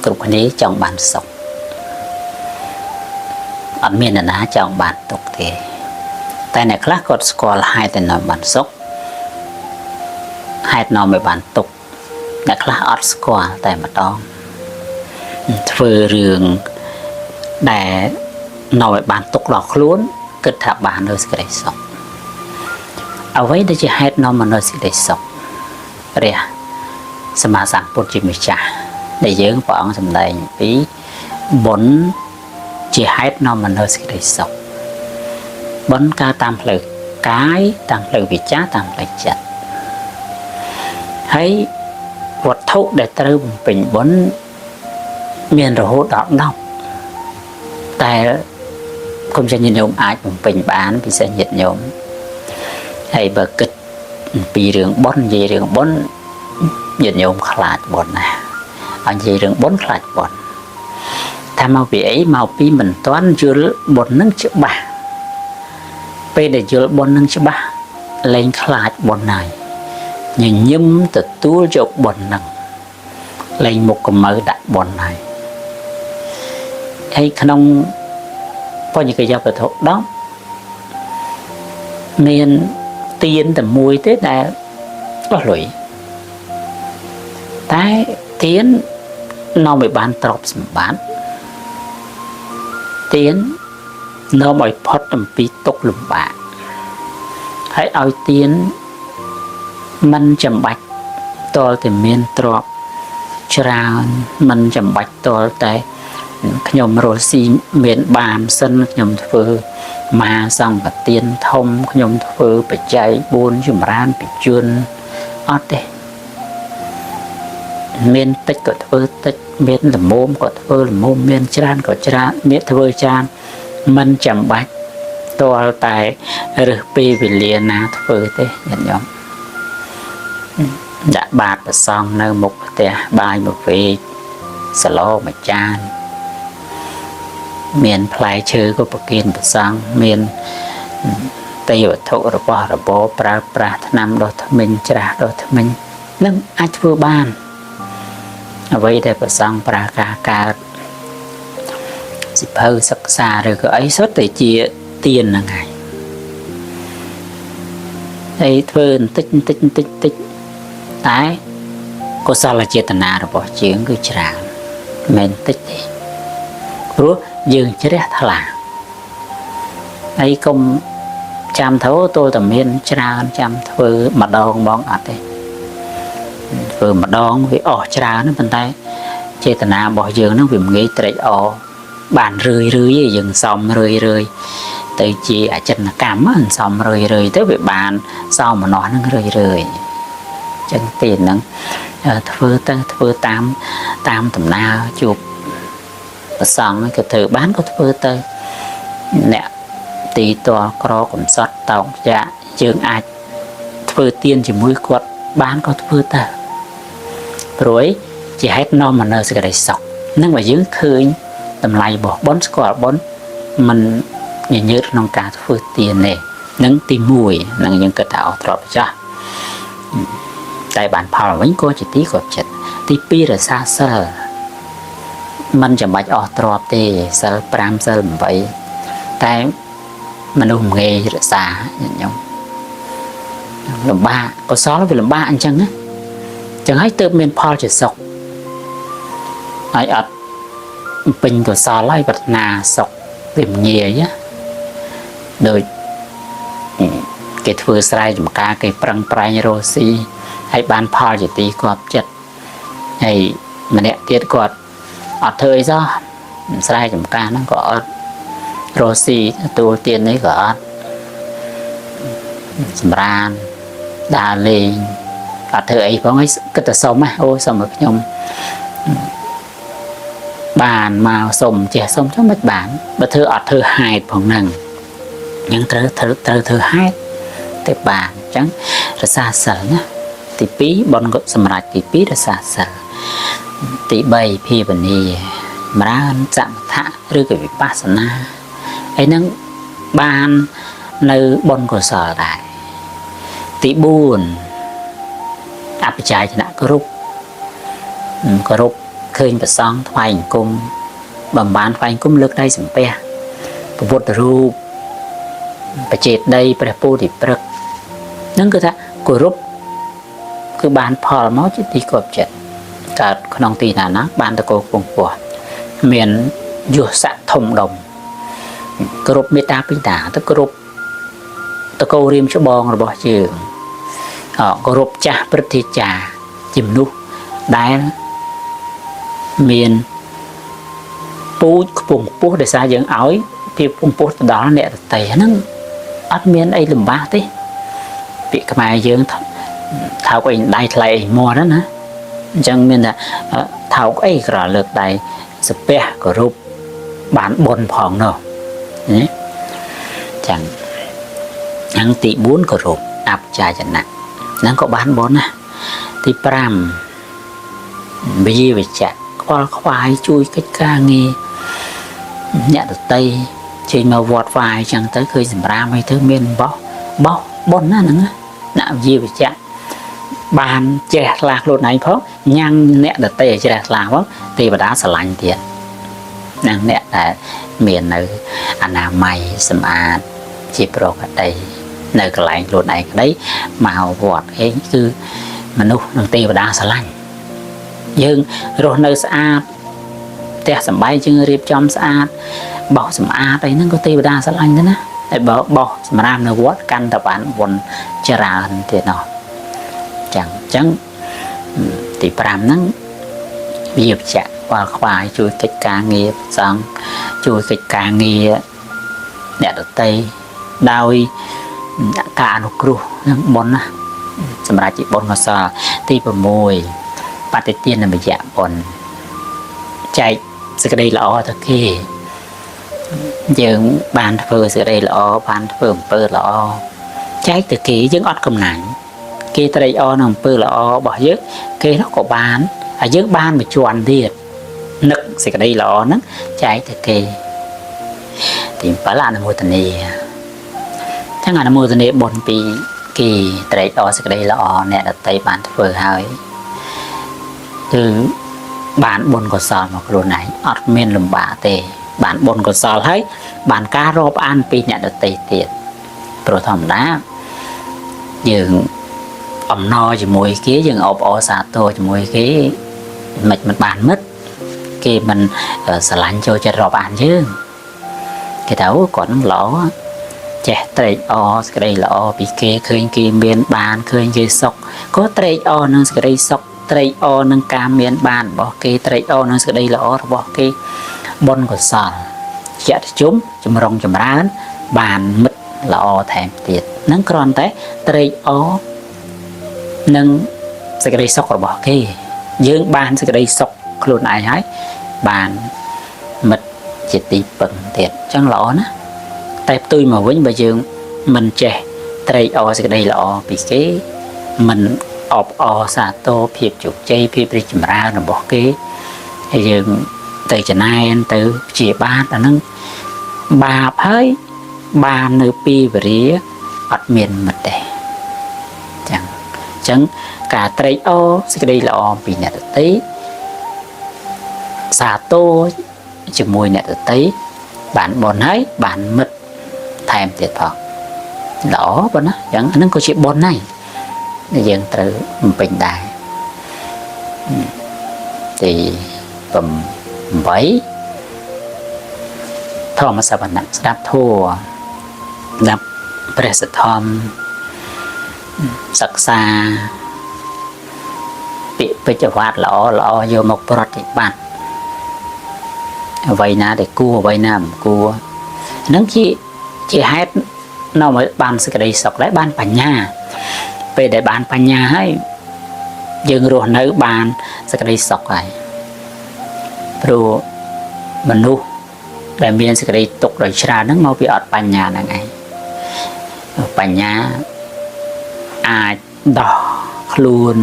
cục này trong bàn sọc ở miền là ná trong bàn tục thì tại này khác có score hai tên là bàn sọc hai nó mới bàn tục là khác ở score tại mà đó vừa rường để nói bàn tục lọt luôn kết hợp bàn nơi sẽ sọc ở với đây chỉ hai nó mà nơi sẽ sọc rồiสมาสังปุจิมิจาได้เยอะกว่าองค์สำได้ปีบนจีให้นอมันเฮสิได้สกบนกาตามเพลิดกายตามเพลิดวิจาตามเพลิดจัดให้วัตถุได้ตรึมเป็นบนเมียนระหุดอกนอกแต่คุณจะยินยมอาจเป็นบ้านเป็นเส้นยินยมให้เบิกกิดปีเรื่องบนยีเรื่องบนยินยมขลาดบนนะอันยีเรื่องบนขลาดบนถ้ามาปีไอ้มาปีมันต้อนยืลบนนั่งฉบับไปได้ยืลบนนั่งฉบับเล่นขลาดบนไหนยินยิ้มตัดตัวจบบนนั่งเล่นมุกกับมือดักบนไหนไอ้ขนมพออย่างcái giao thuật đó nên tiền tầm mùi thế là có lỗi tại tiền nó mới bán trọc bán tiền nó mới phát tầm phí tốt lùm bạc hãy ao tiền mình chầm bạch to thì miên trọc ra mình chầm bạch to tại nhom rồi xi miền bàm sân nhom phơ mà xong và tiền thông nhom phơ phải chạy buôn chùm ran phải chuyên ót đây miền tích có phơ tích miền là mồm có phơ là mồm miền chan có chan miền phơ chan mình chậm bạch to tại rực pi vì liền na phơ thế nhận nhóm đã bạc và xong nơi một tè bài một vị salo mà chan miền phai chơi có bậc kiên bậc sang miền tây ở thổ ở bò pra nam đô thâm minh trà đô thâm minh nâng ai vừa ban vậy để bậc sang pra ca dịp hơi sắc xa rồi cái ấy xuất để chia tiền là ngày đây vườn tích đấy có sao là chia tận nào bỏ chuyện cứ trà mình tích đi rúa dương chết thật là ấy công chăm thấu tôi tầm miên cha chăm vừa mặt đòn bóng ạt đấy vừa mặt đòn vì cha nó bàn tay chế tận nào bỏ dương nó vì nghĩ tới bàn rơi gì dừng xong rơi từ chị ở chân là cảm ơn xong rơi tới bị bàn sau mà nói nó rơi chân tiền nó thưa tam tầm nào chụp xong cái thử bán có thưa tơ nè tí to có cũng sót tàu dạ trường ai thưa tiền chỉ mũi quật bán có thưa tơ rồi chỉ hết no mà nơi sẽ để sọc nhưng mà dưới khơi tầm lại bỏ bốn squat bốn mình nhớ nông cá thưa tiền này nâng tìm mùi nâng những cái thảo trộn cho tại bản phao vẫn có chỉ tí có chật tí pi là xa sờ mình chẳng bạch ở trọp thì sờ pram sờ vậy tại mình không nghe rất xa nhau làm ba có xó là vì làm ba anh chăng á chẳng hay tự mình phao chỉ sọc ai ở bình của xó lại vật nà sọc tìm nhiều nhá rồi cái thừa sai một ca cái prang prai rosi hay ban phao chỉ tí quạt chật hay mà nè tiết quạt ở thời do sai chấm ca nó có rosi tu tiên ấy có ran đà lì ở thời ấy có mấy cái tờ sông á ôi xong rồi nhung bàn màu sông trẻ sông cho mấy bản và thưa ở thưa hai phòng nằng những thưa hai cái bàn trắng là xa sở nhá thì pí bọn gọi sầm rạch thì pí là xa sở tí bay phi bẩn đi mà ra chạm thả rư cái việc pasana ấy nâng ban nơi bon của sở lại tí buồn áp trái cho đã có rút ឃើញប្រសងថ្វាយអង្គមបំបានថ្វាយអង្គមលើកដៃសំពះព្រះពុទ្ធរូបបច្ចេកដីព្រះពោធិព្រឹក្សហ្នឹងគឺថាគោរពគឺបានផលមកជាទីគប់ចិត្តកើតក្នុងទីណាណាបានតកោពងពោះមានយុស័កធំដុំគោរពមេត្តាបិតាទៅគោរពតកោរៀមច្បងរបស់យើងគោរពចាស់ព្រឹទ្ធាចារ្យជាមនុស្សដែលមានពូជខ្ពង់ខ្ពស់ដោយសារយើងឲ្យពីខ្ពង់ខ្ពស់ទៅដល់អ្នកដទៃហ្នឹងអត់មានអីលំបាកទេពាក្យខ្មែរយើងថោកអីដៃថ្លៃអីមាត់ណាអញ្ចឹងមានថាថោកអីក្រលើកដៃសាពះគោរពបានបុណ្យផងនោះណាចឹងហ្នឹងទី4គោរពអបជាចណៈហ្នឹងក៏បានបុណ្យណាទី5វិយវិជ្ជៈខ្វល់ខ្វាយជួយកិច្ចការងារអ្នកដទៃជិះមកវត្តវាយចឹងទៅឃើញសម្រាមអីទៅមានបោះបុណ្យណាហ្នឹងណាវិយវិជ្ជៈបានចេះឆ្លាស់ខ្លួនឯងផងញ៉ាំងអ្នកដទៃឲ្យជ្រះថ្លាផងទេវតាស្រឡាញ់ទៀតនឹងអ្នកដែលមាននៅអនាម័យសម្អាតជាប្រកដីនៅកន្លែងខ្លួនឯងក្ដីមកវត្តឯងគឺមនុស្សនិងទេវតាស្រឡាញ់យើងរស់នៅស្អាតផ្ទះសម្បែងយើងរៀបចំស្អាតបោសសម្អាតអីហ្នឹងក៏ទេវតាស្រឡាញ់ដែរណាហើយបើបោសសម្រាប់នៅវត្តកាន់តែបានបុណ្យច្រើនទៀតណោះចឹងទី5ហ្នឹងវាបច្ចៈខ្វល់ខ្វាយជួយកិច្ចការងារសង្ឃជួយកិច្ចការងារអ្នកដទៃដោយការអនុគ្រោះនឹងបុណ្យណាសម្រាប់ជាបុណ្យកុសលទី6បតិទានមយៈបុណ្យចែកសេចក្តីល្អទៅគេយើងបានធ្វើសេចក្តីល្អបានធ្វើអំពើល្អចែកទៅគេយើងអត់កំណាញ់គេត្រេកអរនឹងអំពើល្អរបស់យើងគេនោះក៏បានហើយយើងបានមួយជាន់ទៀតនឹកសេចក្តីល្អហ្នឹងចែកទៅគេទី7អនុមោទនាចឹងអនុមោទនាបុណ្យពីគេត្រេកអរសេចក្តីល្អអ្នកដទៃបានធ្វើហើយគឺបានបុណ្យកុសលមកខ្លួនឯងអត់មានលំបាកទេបានបុណ្យកុសលហើយបានការរាប់អានពីអ្នកដទៃទៀតព្រោះធម្មតាយើងអំណរជាមួយគេយើងអបអរសាទរជាមួយគេមិនបានមិត្តគេមិនស្រឡាញ់ចូលចិត្តរាប់អានយើងគេថាអូគាត់នឹងល្អចេះត្រេកអរសេចក្តីល្អពីគេឃើញគេមានបានឃើញគេសុខក៏ត្រេកអរនឹងសេចក្តីសុខត្រេកអរនឹងការមានបានរបស់គេត្រេកអរនឹងសេចក្តីល្អរបស់គេបុណ្យកុសលជាជុំចម្រុងចម្រើនបានមិត្តល្អថែមទៀតនឹងគ្រាន់តែត្រេកអរនឹងសេចក្តីសុខរបស់គេយើងបានសេចក្តីសុខខ្លួនឯងហើយបានមិត្តជាទីពឹងទៀតអញ្ចឹងល្អណាតែផ្ទុយមកវិញបើយើងមិនចេះត្រេកអរសេចក្តីល្អពីគេមិនអបអរសាទរភាពជោគជ័យភាពរីកចម្រើនរបស់គេហើយយើងទៅចំណែនទៅជាបាបអាហ្នឹងបាបហើយបាននៅពីវេរាអត់មានមិត្តទេអញ្ចឹងការត្រេកអរសេចក្តីល្អពីអ្នកដទៃសាទរជាមួយអ្នកដទៃបានបុណ្យហើយបានមិត្តថែមទៀតផងល្អប៉ុណ្ណាអញ្ចឹងអានឹងក៏ជាបុណ្យដែរយើងត្រូវបំពេញដែរទី8ធម្មសវណៈស្ដាប់ធម៌ស្ដាប់ព្រះសទ្ធម្មសិក្សាពាក្យពេចន៍វត្តល្អយកមកប្រតិបត្តិអ្វីណាដែលគួរអ្វីណាមិនគួរហ្នឹងជាហេតុនាំឲ្យបានសេចក្តីសុខដែរបានបញ្ញាពេលដែលបានបញ្ញាហើយយើងរស់នៅបានសេចក្តីសុខហើយព្រោះមនុស្សដែលមានសេចក្តីទុក្ខដោយច្រើនហ្នឹងមកពីអត់បញ្ញាហ្នឹងឯងបញ្ញាអាចដោះខ្លួន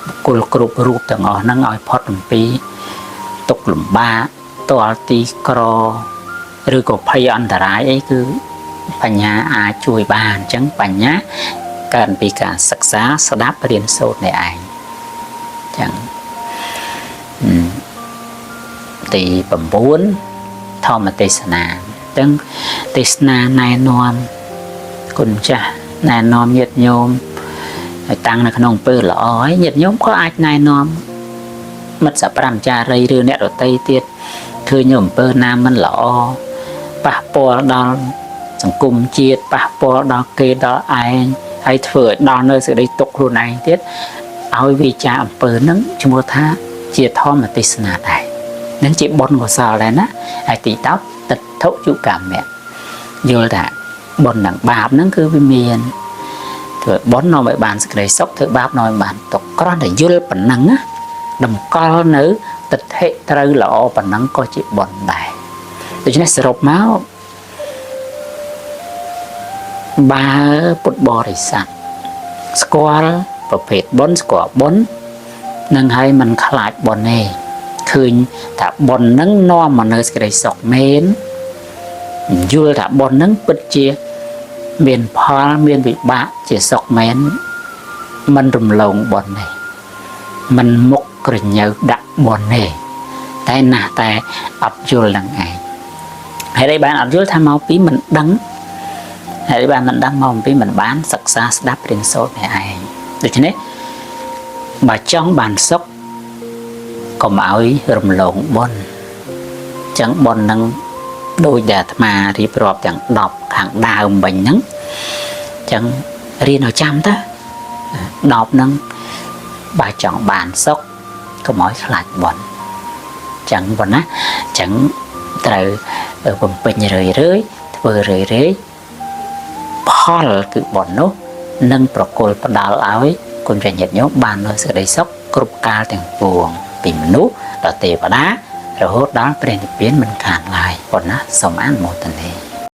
បុគ្គលគ្រប់រូបទាំងអស់ហ្នឹងឲ្យផុតអំពីទុក្ខលំបាកទាល់ទីក្រឬក៏ភ័យអន្តរាយអីគឺបញ្ញាអាចជួយបានអញ្ចឹងបញ្ញាកើតពីការសិក្សាស្ដាប់រៀនសូត្រនេះឯងអញ្ចឹង ទី9ធម្មទេសនាចឹងទេសនាណែនាំគុណចាស់ណែនាំញាតិញោមឲ្យតាំងនៅក្នុងអំពើល្អហើយញាតិញោមក៏អាចណែនាំមិត្តសប្រាប់ចារីឬអ្នកដទៃទៀតឃើញអំពើណាមិនល្អប៉ះពាល់ដល់សង្គមជាតិប៉ះពាល់ដល់គេដល់ឯងហើយធ្វើឲ្យដល់នៅសេចក្តីទុក្ខខ្លួនឯងទៀតឲ្យវាចាអំពើហ្នឹងឈ្មោះថាជាធម្មទេសនាដែរនឹងជាបុណ្យកុសលដែរណាហើយទី10ទិដ្ឋុជកម្មៈយល់ថាបុណ្យនឹងបាបហ្នឹងគឺវាមានធ្វើបុណ្យនាំឲ្យបានសេចក្តីសុខធ្វើបាបនាំឲ្យបានទុក្ខគ្រាន់តែយល់ប៉ុណ្ណឹងណាតម្កល់នៅទិដ្ឋិត្រូវល្អប៉ុណ្ណឹងក៏ជាបុណ្យដែរដូច្នេះសរុបមកបើពុទ្ធបរិស័ទស្គាល់ប្រភេទបុណ្យស្គាល់បុណ្យនឹងឲ្យมันខ្លាចបុណ្យទេឃើញថាបុណ្យនឹងនាំមកនៅសេចក្តីសុខមែនយល់ថាបុណ្យនឹងពិតជាមានផលមានវិបាកជាសុខមែនมันរំលងបុណ្យទេมันមុខក្រញើដាក់បុណ្យទេតែណាស់តែអត់យល់នឹងឯងហើយបានអត់យល់ថាមកពីមិនដឹងហើយបានមិនដឹងមកពីមិនបានសិក្សាស្ដាប់រៀនសូត្រនេះឯងដូច្នេះបើចង់បានសុខកុំឲ្យរំលងបុណ្យចឹងបុណ្យនឹងដោយដែលអាត្មារៀបរាប់ទាំង10ខាងដើមវិញហ្នឹងចឹងរៀនឲ្យចាំទៅ10ហ្នឹងបើចង់បានសុខកុំឲ្យខ្លាចបុណ្យចឹងប៉ុណ្ណាចឹងត្រូវបំពេញរឿយធ្វើរឿយផលគឺបុណ្យនោះនឹងប្រគល់ផ្ដល់ឲ្យគុណញាតិញោមបាននូវសេចក្តីសុខគ្រប់កាលទាំងពួងពីមនុស្សដល់ទេវតារហូតដល់ព្រះនិព្វានមិនខានឡើយប៉ុណ្ណាសូមអនុមោទនា